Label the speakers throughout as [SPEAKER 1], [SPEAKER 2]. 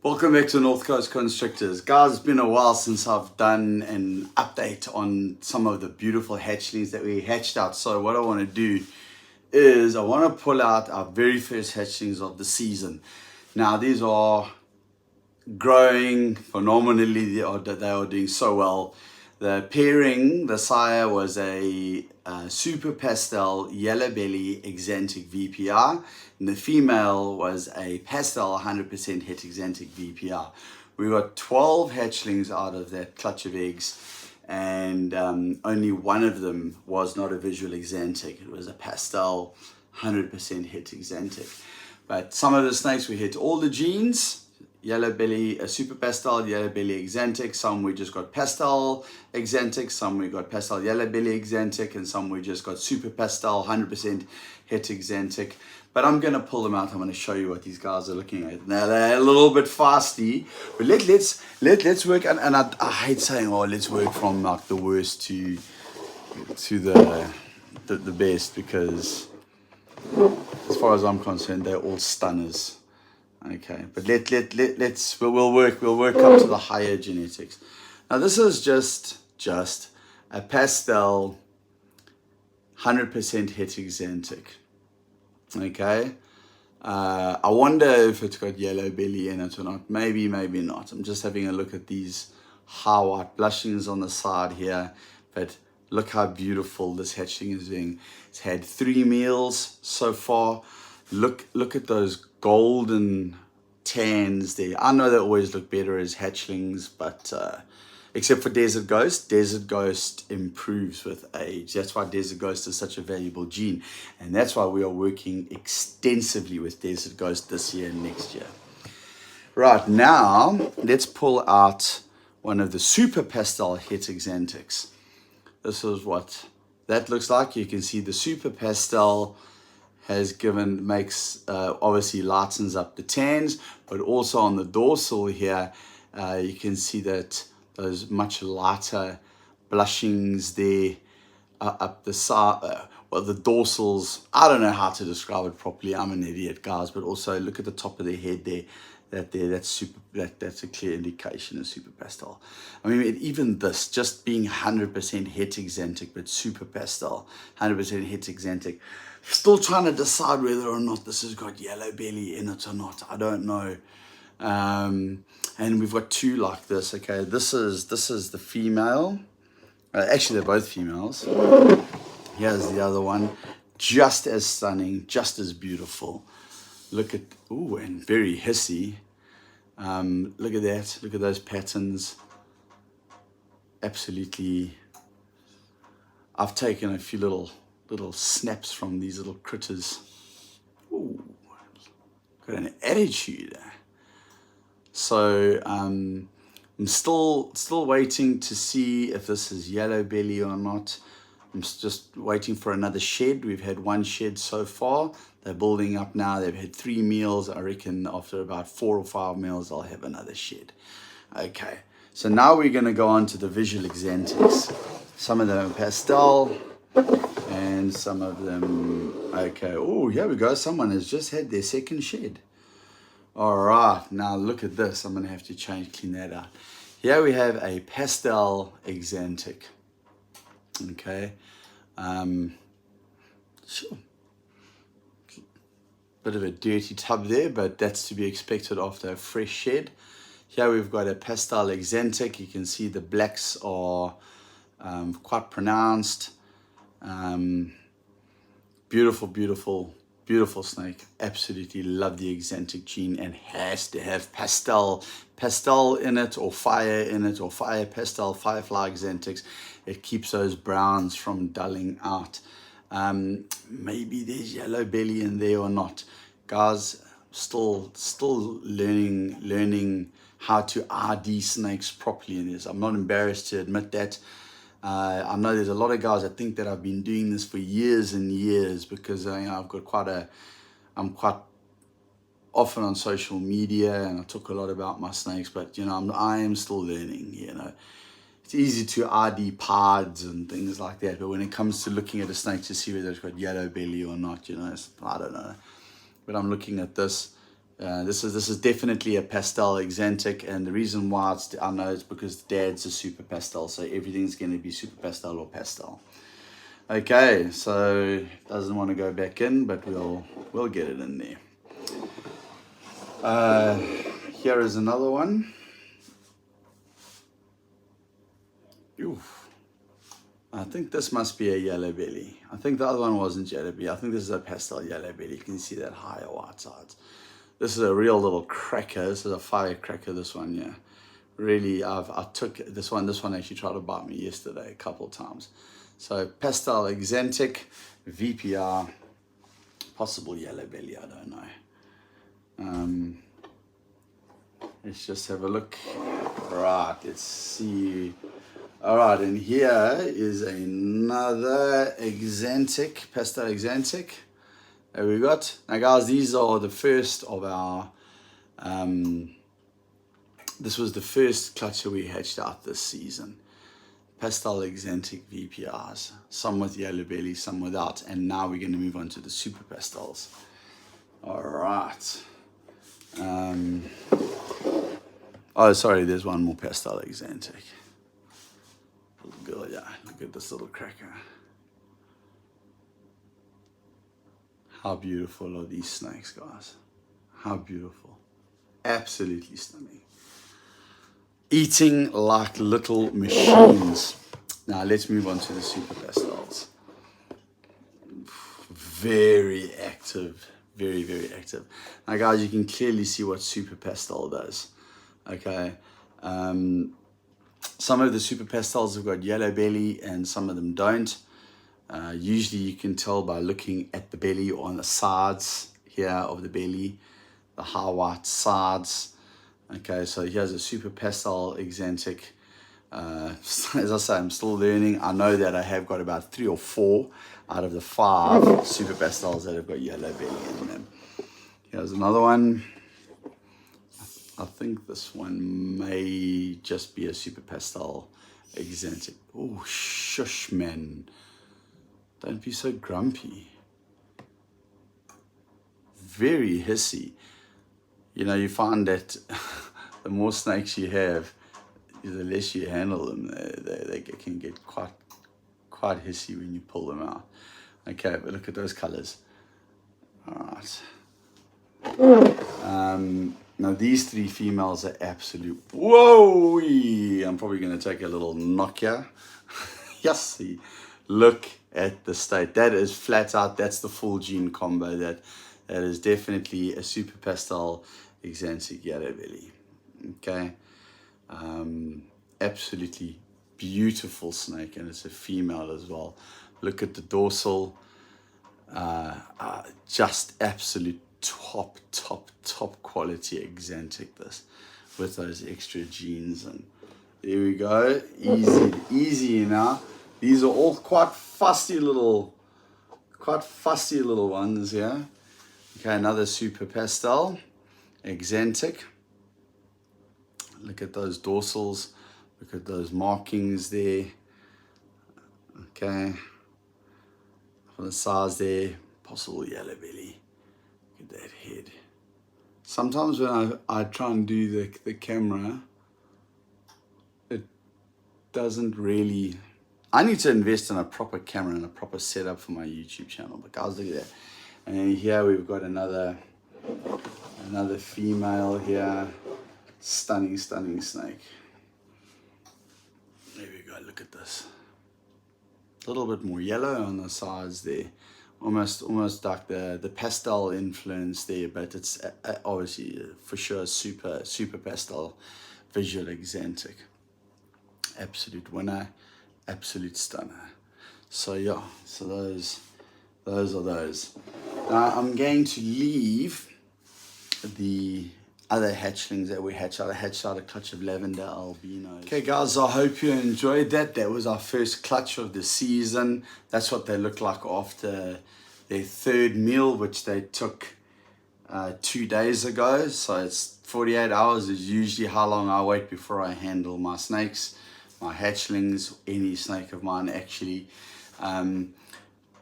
[SPEAKER 1] Welcome back to North Coast Constrictors. Guys, it's been a while since I've done an update on some of the beautiful hatchlings that we hatched out. So what I want to do is I want to pull out our very first hatchlings of the season. Now these are growing phenomenally. They are doing so well. The pairing, the sire was a super pastel yellow belly Axanthic VPR, and the female was a pastel 100% het Axanthic VPR. We got 12 hatchlings out of that clutch of eggs, and only one of them was not a visual Axanthic. It was a pastel 100% het Axanthic. But some of the snakes we hit all the genes. Yellow belly, a super pastel yellow belly Axanthic. Some we just got pastel Axanthic, some we got pastel yellow belly Axanthic, and some we just got super pastel 100% het Axanthic. But I'm going to pull them out. I'm going to show you what these guys are looking at. Now they're a little bit fasty, but let's work. And I hate saying, oh, let's work from like the worst to the best, because as far as I'm concerned, they're all stunners. Okay, but we'll work up to the higher genetics. Now this is just a pastel 100% het Axanthic. Okay, I wonder if it's got yellow belly in it or not. Maybe not. I'm just having a look at these high white blushings on the side here, but look how beautiful this hatchling is doing. It's had 3 meals so far. Look at those golden tans there. I know they always look better as hatchlings, but except for Desert Ghost. Desert Ghost improves with age. That's why Desert Ghost is such a valuable gene, and that's why we are working extensively with Desert Ghost this year and next year. Right, now let's pull out one of the super pastel het Axanthics. This is what that looks like. You can see the super pastel obviously lightens up the tans, but also on the dorsal here, you can see that those much lighter blushings there up the side. Well, the dorsals, I don't know how to describe it properly. I'm an idiot, guys. But also look at the top of the head there. That's a clear indication of super pastel. I mean, even this, just being 100% het Axanthic, but super pastel, 100% het Axanthic. Still trying to decide whether or not this has got yellow belly in it or not. I don't know. And we've got 2 like this. Okay, this is the female. Actually, they're both females. Here's the other one. Just as stunning, just as beautiful. Look at, ooh, and very hissy. Look at that. Look at those patterns. Absolutely. I've taken a few little snaps from these little critters. Ooh, got an attitude. So I'm still waiting to see if this is yellow belly or not. I'm just waiting for another shed. We've had 1 shed so far. They're building up now. They've had 3 meals. I reckon after about 4 or 5 meals, I'll have another shed. Okay, so now we're going to go on to the visual Axanthics. Some of them are pastel, and some of them, okay. Oh, here we go. Someone has just had their 2nd shed. All right, now look at this. I'm going to have to clean that out. Here we have a pastel Axanthic. Okay, sure. Bit of a dirty tub there, but that's to be expected after a fresh shed. Here we've got a pastel Axanthic. You can see the blacks are quite pronounced. Beautiful snake. Absolutely love the Axanthic gene, and has to have pastel in it, or fire in it, or fire pastel, firefly Axanthics. It keeps those browns from dulling out. Maybe there's yellow belly in there or not. Guys, still learning how to RD snakes properly in this. I'm not embarrassed to admit that. I know there's a lot of guys that think that I've been doing this for years and years, because I'm quite often on social media, and I talk a lot about my snakes, but I am still learning. It's easy to RD pods and things like that, but when it comes to looking at a snake to see whether it's got yellow belly or not, I don't know. But I'm looking at this. This is definitely a pastel Axanthic, and the reason why I know it's because the dad's a super pastel, so everything's going to be super pastel or pastel. Okay, so doesn't want to go back in, but we'll get it in there. Here is another one. Oof. I think this must be a yellow belly. I think the other one wasn't yellow belly. I think this is a pastel yellow belly. You can see that higher white sides. This is a real little cracker. This is a firecracker, this one, yeah. Really, I took this one actually tried to bite me yesterday a couple of times. So pastel Axanthic, VPR, possible yellow belly, I don't know. Let's just have a look. Right, let's see. All right, and here is another Axanthic, pastel Axanthic. There we got. Now guys, these are the first of our, this was the first clutch that we hatched out this season. Pastel Axanthic VPRs, some with yellow belly, some without, and now we're going to move on to the super pastels. All right. Oh, sorry, there's one more pastel Axanthic. Little girl, yeah, look at this little cracker. How beautiful are these snakes, guys? How beautiful. Absolutely stunning. Eating like little machines. Now let's move on to the super pastels. Very active, very, very active. Now guys, you can clearly see what super pastel does. Okay. Some of the super pastels have got yellow belly and some of them don't. Usually you can tell by looking at the belly or on the sides here of the belly, the high white sides. Okay, so here's a super pastel Axanthic. As I say, I'm still learning. I know that I have got about 3 or 4 out of the 5 super pastels that have got yellow belly in them. Here's another one. I think this one may just be a super pastel Axanthic. Oh, shush, man. Don't be so grumpy. Very hissy. You know, you find that the more snakes you have, the less you handle them. They can get quite hissy when you pull them out. Okay, but look at those colors. All right. Now these 3 females are absolute. Whoa! I'm probably going to take a little knock here. Yes, look at the state. That is flat out. That's the full gene combo. That is definitely a super pastel Axanthic yellow belly. Okay. Absolutely beautiful snake, and it's a female as well. Look at the dorsal. Just absolute top quality Axanthic, this, with those extra genes. And there we go. Easy now. These are all quite fussy little ones here. Okay, another super pastel Axanthic. Look at those dorsals. Look at those markings there. Okay. For the size there, possible yellow belly. Look at that head. Sometimes when I try and do the camera, it doesn't really. I need to invest in a proper camera and a proper setup for my YouTube channel. But guys, look at that. And then here we've got another female here. Stunning snake. There we go, look at this. A little bit more yellow on the sides there. Almost like the pastel influence there, but it's obviously for sure super pastel visual Axanthic. Absolute winner, absolute stunner. So yeah, so those are those. Now I'm going to leave the other hatchlings that we hatched out. I hatched out a clutch of lavender albinos. Okay guys, I hope you enjoyed that. That was our first clutch of the season. That's what they look like after their 3rd meal, which they took 2 days ago. So it's 48 hours is usually how long I wait before I handle my snakes, my hatchlings, any snake of mine actually.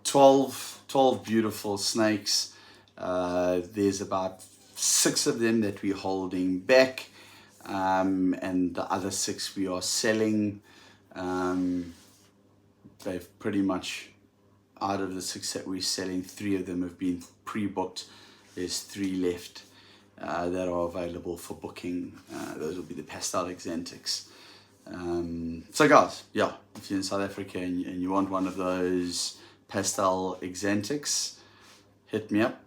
[SPEAKER 1] 12 beautiful snakes. There's about 6 of them that we're holding back, and the other 6 we are selling. They've pretty much, out of the 6 that we're selling, 3 of them have been pre-booked. There's 3 left that are available for booking. Those will be the pastel Axanthics. So guys, yeah, if you're in South Africa and you want one of those pastel Axanthics, hit me up,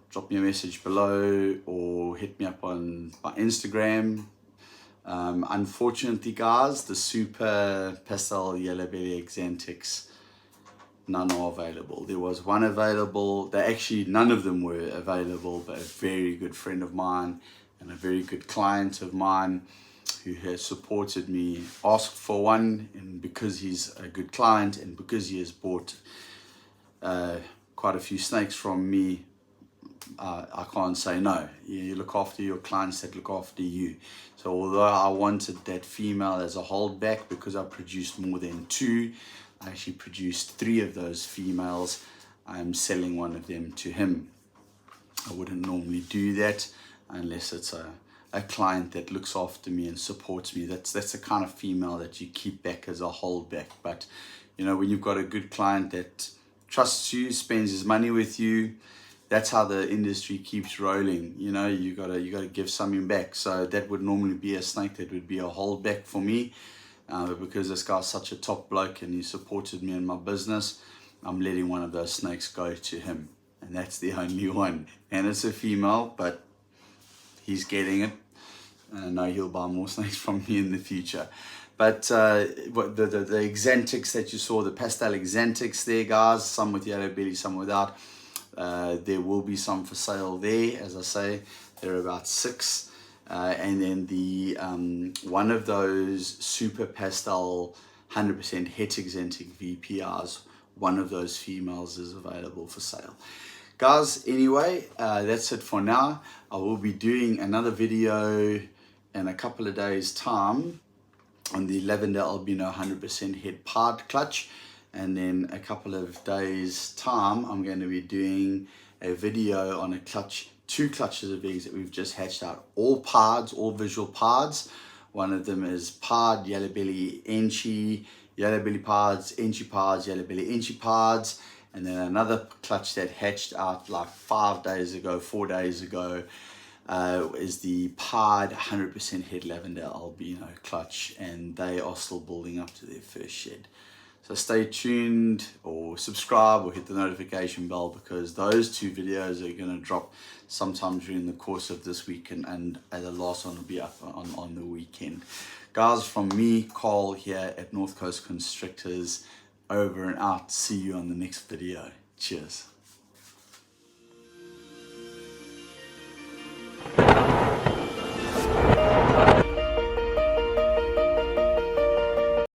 [SPEAKER 1] drop me a message below, or hit me up on my Instagram. Unfortunately guys, the super pastel yellow belly Axanthics, none are available. There was one available. None of them were available, but a very good friend of mine and a very good client of mine who has supported me asked for one, and because he's a good client and because he has bought quite a few snakes from me, I can't say no. You look after your clients that look after you. So although I wanted that female as a holdback, because I produced more than 2, I actually produced 3 of those females. I'm selling one of them to him. I wouldn't normally do that unless it's a client that looks after me and supports me. That's the kind of female that you keep back as a holdback. But you know, when you've got a good client that trusts you, spends his money with you, that's how the industry keeps rolling. You know, you gotta give something back. So that would normally be a snake that would be a holdback for me. But because this guy's such a top bloke and he supported me in my business, I'm letting one of those snakes go to him. And that's the only one. And it's a female, but he's getting it. And I know he'll buy more snakes from me in the future. But the Axanthics that you saw, the pastel Axanthics there, guys, some with yellow belly, some without. There will be some for sale there. As I say, there are about 6. And then the one of those super pastel 100% het Axanthic VPRs, one of those females is available for sale. Guys, anyway, that's it for now. I will be doing another video in a couple of days time on the lavender albino 100% het pod clutch, and then a couple of days time I'm going to be doing a video on a clutch, 2 clutches of eggs that we've just hatched out, all pods, all visual pods. One of them is pod, yellow belly, enchi, yellow belly pods, enchi pods, yellow belly, enchi pods. And then another clutch that hatched out like 4 days ago is the pod 100% het lavender albino clutch, and they are still building up to their first shed. So stay tuned, or subscribe, or hit the notification bell, because those 2 videos are going to drop sometime during the course of this week, and the last one will be up on the weekend. Guys, from me, Carl here at North Coast Constrictors, over and out. See you on the next video. Cheers.